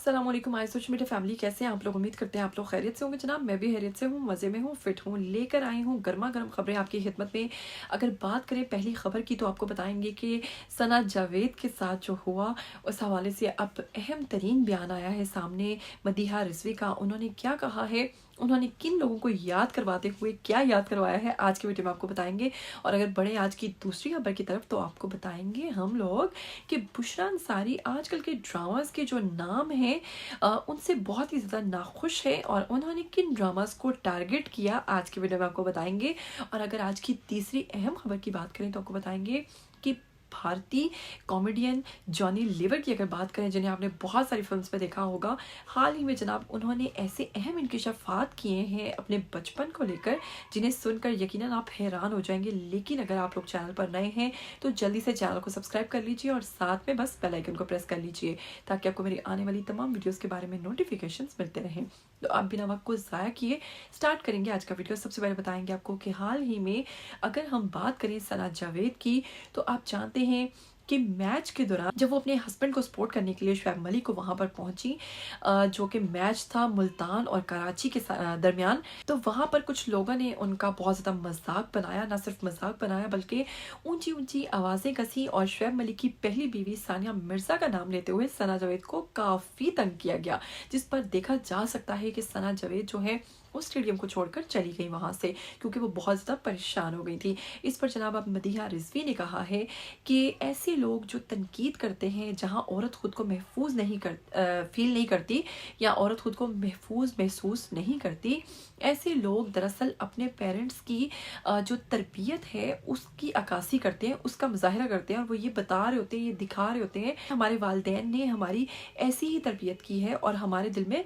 अस्सलाम वालेकुम आई social media family, कैसे हैं आप लोग? उम्मीद करते हैं आप लोग खैरियत से होंगे जनाब। मैं भी खैरियत से हूँ, मज़े में हूँ, फिट हूँ। लेकर आई हूँ गर्मा गर्म खबरें आपकी खिदमत में। अगर बात करें पहली खबर की तो आपको बताएंगे कि सना जावेद के साथ जो हुआ उस हवाले से अब अहम तरीन बयान आया है सामने मदीहा रिजवी का। उन्होंने क्या कहा है, उन्होंने किन लोगों को याद करवाते हुए क्या याद करवाया है, आज की वीडियो में आपको बताएंगे। और अगर बढ़े आज की दूसरी खबर की तरफ तो आपको बताएंगे हम लोग कि बुशरा अंसारी आजकल के ड्रामास के जो नाम हैं उनसे बहुत ही ज़्यादा नाखुश है और उन्होंने किन ड्रामास को टारगेट किया, आज की वीडियो में आपको बताएंगे। और अगर आज की तीसरी अहम खबर की बात करें तो आपको बताएंगे कि भारतीय कॉमेडियन जॉनी लीवर की अगर बात करें, जिन्हें आपने बहुत सारी फिल्म्स में देखा होगा, हाल ही में जनाब उन्होंने ऐसे अहम इंकशाफात किए हैं अपने बचपन को लेकर जिन्हें सुनकर यकीनन आप हैरान हो जाएंगे। लेकिन अगर आप लोग चैनल पर नए हैं तो जल्दी से चैनल को सब्सक्राइब कर लीजिए और साथ में बस बेल आइकन को प्रेस कर लीजिए ताकि आपको मेरी आने वाली तमाम वीडियोस के बारे में नोटिफिकेशंस मिलते रहें। तो आप बिना वक्त को ज़ाया किए स्टार्ट करेंगे आज का वीडियो। सबसे पहले बताएंगे आपको कि हाल ही में अगर हम बात करें सना जावेद की, तो आप जानते हैं कि मैच के दौरान जब वो अपने हस्बैंड को सपोर्ट करने के लिए शुएब मलिक को वहां पर पहुंची, जो कि मैच था मुल्तान और कराची के दरमियान, तो वहां पर कुछ लोगों ने उनका बहुत ज़्यादा मजाक बनाया। ना सिर्फ मजाक बनाया बल्कि ऊंची ऊंची आवाज़ें कसी और शुएब मलिक की पहली बीवी सानिया मिर्ज़ा का नाम लेते हुए सना जावेद को काफ़ी तंग किया गया, जिस पर देखा जा सकता है कि सना जावेद जो है उस स्टेडियम को छोड़कर चली गई वहां से, क्योंकि वो बहुत ज़्यादा परेशान हो गई थी। इस पर जनाब अब मदीहा रिजवी ने कहा है कि ऐसे लोग जो तनकीद करते हैं जहां औरत खुद को महफूज नहीं फील नहीं करती या औरत खुद को महफूज महसूस नहीं करती, ऐसे लोग दरअसल अपने पेरेंट्स की जो तरबियत है उसकी अक्कासी करते हैं, उसका मुजाहरा करते हैं और वो ये बता रहे होते हैं, ये दिखा रहे होते हैं हमारे वालिदैन ने हमारी ऐसी ही तरबियत की है और हमारे दिल में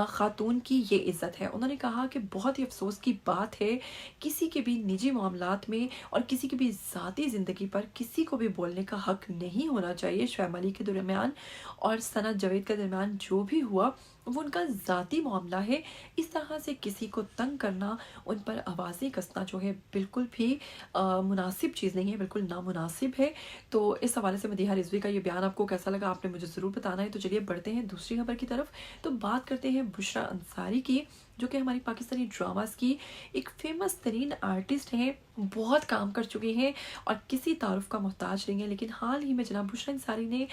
खातून की ये इज्जत है। उन्होंने कहा कि बहुत ही अफसोस की बात है, किसी के भी निजी मामलात में और किसी की भी ज़ाती ज़िंदगी पर किसी को भी बोलने का हक नहीं होना चाहिए। शुएब मलिक के दरमियान और सना जावेद के दरमियान जो भी हुआ वो उनका ज़ाती मामला है। इस तरह से किसी को तंग करना, उन पर आवाज़ें कसना जो है बिल्कुल भी मुनासिब चीज़ नहीं है, बिल्कुल नामुनासिब है। तो इस हवाले से मदीहा रिजवी का ये बयान आपको कैसा लगा आपने मुझे ज़रूर बताना है। तो चलिए बढ़ते हैं दूसरी खबर की तरफ। तो बात करते हैं बुशरा अंसारी की, जो कि हमारी पाकिस्तानी ड्रामास की एक फेमस तरीन आर्टिस्ट हैं, बहुत काम कर चुकी हैं और किसी तारुफ का मोहताज नहीं है। लेकिन हाल ही में जनाब बुशरा अंसारी ने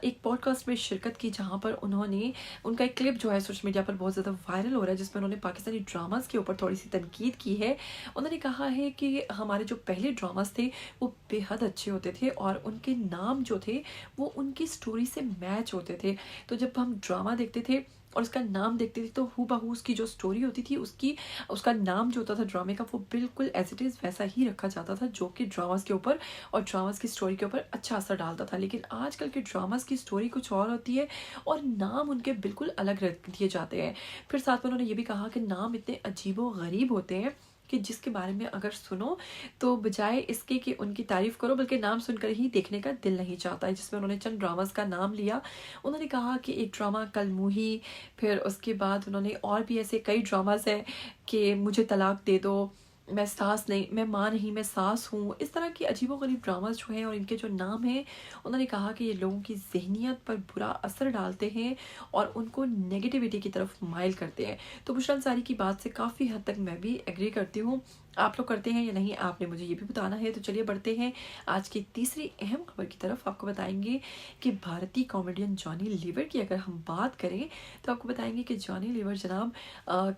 एक पॉडकास्ट में शिरकत की, जहां पर उन्होंने उनका एक क्लिप जो है सोशल मीडिया पर बहुत ज़्यादा वायरल हो रहा है, जिसमें उन्होंने पाकिस्तानी ड्रामास के ऊपर थोड़ी सी तनकीद की है। उन्होंने कहा है कि हमारे जो पहले ड्रामास थे वो बेहद अच्छे होते थे और उनके नाम जो थे वो उनकी स्टोरी से मैच होते थे। तो जब हम ड्रामा देखते थे और उसका नाम देखते थे तो हूबहू उसकी जो स्टोरी होती थी उसका नाम जो होता था ड्रामे का वो बिल्कुल एज इट इज़ वैसा ही रखा जाता था, जो कि ड्रामास के ऊपर और ड्रामास की स्टोरी के ऊपर अच्छा असर डालता था। लेकिन आजकल के ड्रामास की स्टोरी कुछ और होती है और नाम उनके बिल्कुल अलग रख दिए जाते हैं। फिर साथ में उन्होंने ये भी कहा कि नाम इतने अजीबो गरीब होते हैं कि जिसके बारे में अगर सुनो तो बजाय इसके कि उनकी तारीफ करो बल्कि नाम सुनकर ही देखने का दिल नहीं चाहता है। जिसमें उन्होंने चंद ड्रामास का नाम लिया। उन्होंने कहा कि एक ड्रामा कलमुही, फिर उसके बाद उन्होंने और भी ऐसे कई ड्रामास हैं कि मुझे तलाक दे दो, मैं सास नहीं, मैं माँ नहीं मैं सास हूँ, इस तरह की अजीबोगरीब ड्रामास जो हैं और इनके जो नाम हैं, उन्होंने कहा कि ये लोगों की जहनियत पर बुरा असर डालते हैं और उनको नेगेटिविटी की तरफ माइल करते हैं। तो बुशरा अंसारी की बात से काफ़ी हद तक मैं भी एग्री करती हूँ। आप लोग करते हैं या नहीं, आपने मुझे ये भी बताना है। तो चलिए बढ़ते हैं आज की तीसरी अहम खबर की तरफ। आपको बताएंगे कि भारतीय कॉमेडियन जॉनी लीवर की अगर हम बात करें तो आपको बताएंगे कि जॉनी लीवर जनाब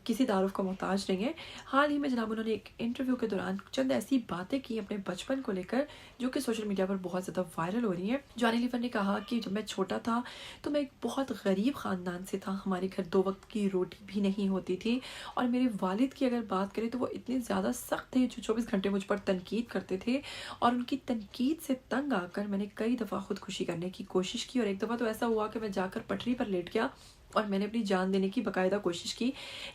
किसी तारुफ का मोहताज नहीं है। हाल ही में जनाब उन्होंने एक इंटरव्यू के दौरान चंद ऐसी बातें की अपने बचपन को लेकर जो कि सोशल मीडिया पर बहुत ज़्यादा वायरल हो रही है। जॉनी लीवर ने कहा कि जब मैं छोटा था तो मैं एक बहुत गरीब ख़ानदान से था, हमारे घर 2 वक्त की रोटी भी नहीं होती थी और मेरे वालिद की अगर बात करें तो वो इतने ज़्यादा सख्त थे जो 24 घंटे मुझ पर तनकीद करते थे और उनकी तनकीद से तंग आकर मैंने कई दफ़ा खुदकुशी करने की कोशिश की और एक दफ़ा तो ऐसा हुआ कि मैं जाकर पटरी पर लेट गया और मैंने अपनी जान देने की बाकायदा कोशिश की।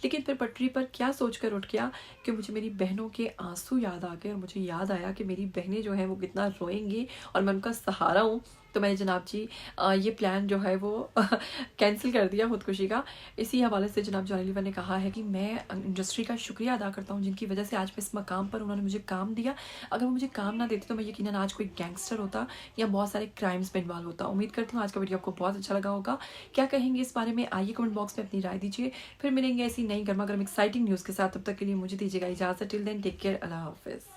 लेकिन फिर पटरी पर क्या सोचकर उठ गया कि मुझे मेरी बहनों के आंसू याद आ गए और मुझे याद आया कि मेरी बहनें जो हैं वो कितना रोएंगी और मैं उनका सहारा हूँ। तो मैंने जनाब जी ये प्लान जो है वो कैंसिल कर दिया खुदकुशी का। इसी हवाले से जनाब जॉनी लीवर ने कहा है कि मैं इंडस्ट्री का शुक्रिया अदा करता हूँ जिनकी वजह से आज मैं इस मकाम पर उन्होंने मुझे काम दिया। अगर वो मुझे काम ना देते तो मैं यकीनन आज कोई गैंगस्टर होता या बहुत सारे क्राइम्स में इन्वॉल्व होता। उम्मीद करती हूँ आज का वीडियो आपको बहुत अच्छा लगा होगा। क्या कहेंगे इस बारे में आइए कमेंट बॉक्स में अपनी राय दीजिए। फिर मिलेंगे ऐसी नई गर्मा गर्म एक्साइटिंग न्यूज़ के साथ। तब तक के लिए मुझे दीजिएगा इजाज़त। टिल देन टेक केयर, अल्लाह हाफिज़।